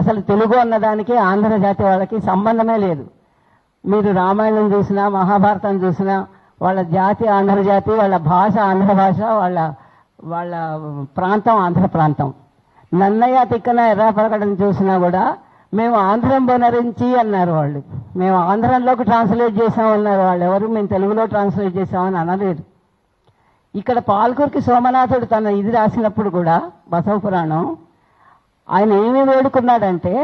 అసలు తెలుగు అన్నదానికి ఆంధ్ర జాతి వాళ్ళకి సంబంధమే లేదు. మీరు రామాయణం చూసినా మహాభారతం చూసినా వాళ్ళ జాతి ఆంధ్ర జాతి, వాళ్ళ భాష ఆంధ్ర భాష, వాళ్ళ ప్రాంతం ఆంధ్ర ప్రాంతం. నన్నయ్య తిక్కన ఎర్రాపరగడం చూసినా కూడా మేము ఆంధ్రం బొనరించి అన్నారు వాళ్ళు. మేము ఆంధ్రంలోకి ట్రాన్స్లేట్ చేసామన్నారు వాళ్ళు. ఎవరు మేము తెలుగులో ట్రాన్స్లేట్ చేసామని అనలేదు. ఇక్కడ పాల్కురికి సోమనాథుడు తన ఇది రాసినప్పుడు కూడా బసవ పురాణం ఆయన ఏమి వేడుకున్నాడంటే,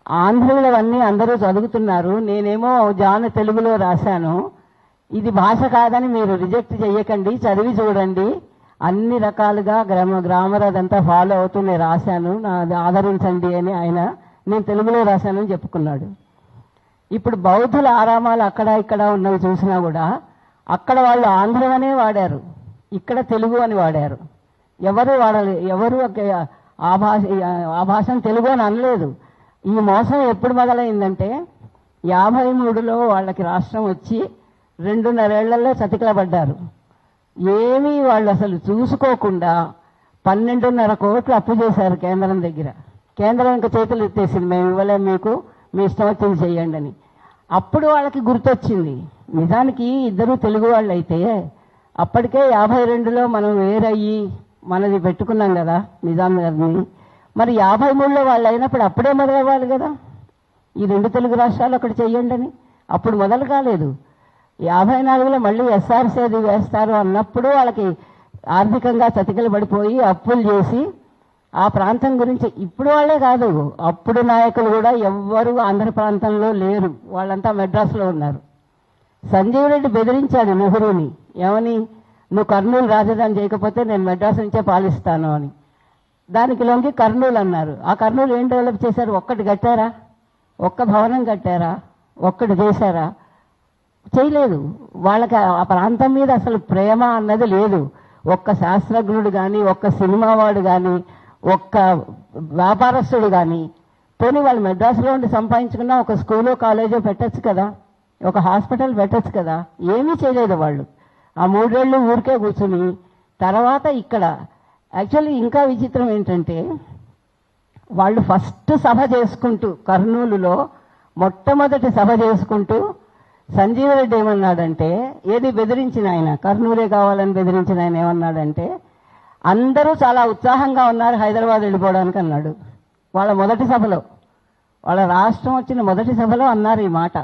ఆంధ్రులవన్నీ అందరూ చదువుతున్నారు, నేనేమో జాన తెలుగులో రాశాను, ఇది భాష కాదని మీరు రిజెక్ట్ చేయకండి, చదివి చూడండి, అన్ని రకాలుగా గ్రామర్ అదంతా ఫాలో అవుతూ నేను రాశాను, నాది ఆదరించండి అని ఆయన నేను తెలుగులో రాశానని చెప్పుకున్నాడు. ఇప్పుడు బౌద్ధుల ఆరామాలు అక్కడ ఇక్కడ ఉన్నవి చూసినా కూడా అక్కడ వాళ్ళు ఆంధ్రం అనే వాడారు, ఇక్కడ తెలుగు అని వాడారు. ఎవరు వాడాలి, ఎవరు ఆ భాషను తెలుగు అని అనలేదు. ఈ మోసం ఎప్పుడు మొదలైందంటే 53లో వాళ్ళకి రాష్ట్రం వచ్చి 2.5 ఏళ్లలో చతికిలబడ్డారు. ఏమీ వాళ్ళు అసలు చూసుకోకుండా 12.5 కోట్లు అప్పు చేశారు కేంద్రం దగ్గర. కేంద్రం ఇంకా చేతులు ఎత్తేసింది, మేము ఇవ్వలేము మీకు, మీ ఇష్టం వచ్చింది చెయ్యండి అని. అప్పుడు వాళ్ళకి గుర్తొచ్చింది, నిజానికి ఇద్దరు తెలుగు వాళ్ళు అయితే అప్పటికే 52లో మనం వేరయ్యి మనది పెట్టుకున్నాం కదా నిజాం గారిని. మరి 53లో వాళ్ళు అయినప్పుడు అప్పుడే మొదలవ్వాలి కదా, ఈ 2 తెలుగు రాష్ట్రాలు అక్కడ చెయ్యండి అని. అప్పుడు మొదలు కాలేదు. 54లో మళ్ళీ ఎస్ఆర్సీ అది వేస్తారు అన్నప్పుడు వాళ్ళకి ఆర్థికంగా చతికిలు పడిపోయి అప్పులు చేసి ఆ ప్రాంతం గురించి ఇప్పుడు వాళ్ళే కాదు, అప్పుడు నాయకులు కూడా ఎవ్వరూ ఆంధ్ర ప్రాంతంలో లేరు, వాళ్ళంతా మెడ్రాస్లో ఉన్నారు. సంజీవ్ రెడ్డి బెదిరించాడు నెహ్రూని, ఏమని, నువ్వు కర్నూలు రాజధాని చేయకపోతే నేను మెడ్రాస్ నుంచే పాలిస్తాను అని. దానికి లొంగి కర్నూలు అన్నారు. ఆ కర్నూలు ఏం డెవలప్ చేశారు? ఒక్కటి కట్టారా? ఒక్క భవనం కట్టారా? ఒక్కటి చేశారా? చేయలేదు. వాళ్ళకి ఆ ప్రాంతం మీద అసలు ప్రేమ అన్నది లేదు. ఒక్క శాస్త్రజ్ఞుడు కానీ, ఒక్క సినిమా వాడు కానీ, ఒక్క వ్యాపారస్తుడు కానీ, పోనీ వాళ్ళు మెడ్రాస్లో ఉండి సంపాదించుకున్నా ఒక స్కూలో కాలేజో పెట్టచ్చు కదా, ఒక హాస్పిటల్ పెట్టచ్చు కదా, ఏమీ చేయలేదు వాళ్ళు. ఆ 3 ఏళ్ళు ఊరికే కూర్చుని తర్వాత ఇక్కడ యాక్చువల్లీ ఇంకా విచిత్రం ఏంటంటే, వాళ్ళు ఫస్ట్ సభ చేసుకుంటూ కర్నూలులో మొట్టమొదటి సభ చేసుకుంటూ సంజీవ్ రెడ్డి ఏమన్నాడంటే, ఏది బెదిరించిన ఆయన, కర్నూలే కావాలని బెదిరించిన ఆయన ఏమన్నాడంటే, అందరూ చాలా ఉత్సాహంగా ఉన్నారు హైదరాబాద్ వెళ్ళిపోవడానికి అన్నాడు. వాళ్ళ మొదటి సభలో, వాళ్ళ రాష్ట్రం వచ్చిన మొదటి సభలో అన్నారు ఈ మాట.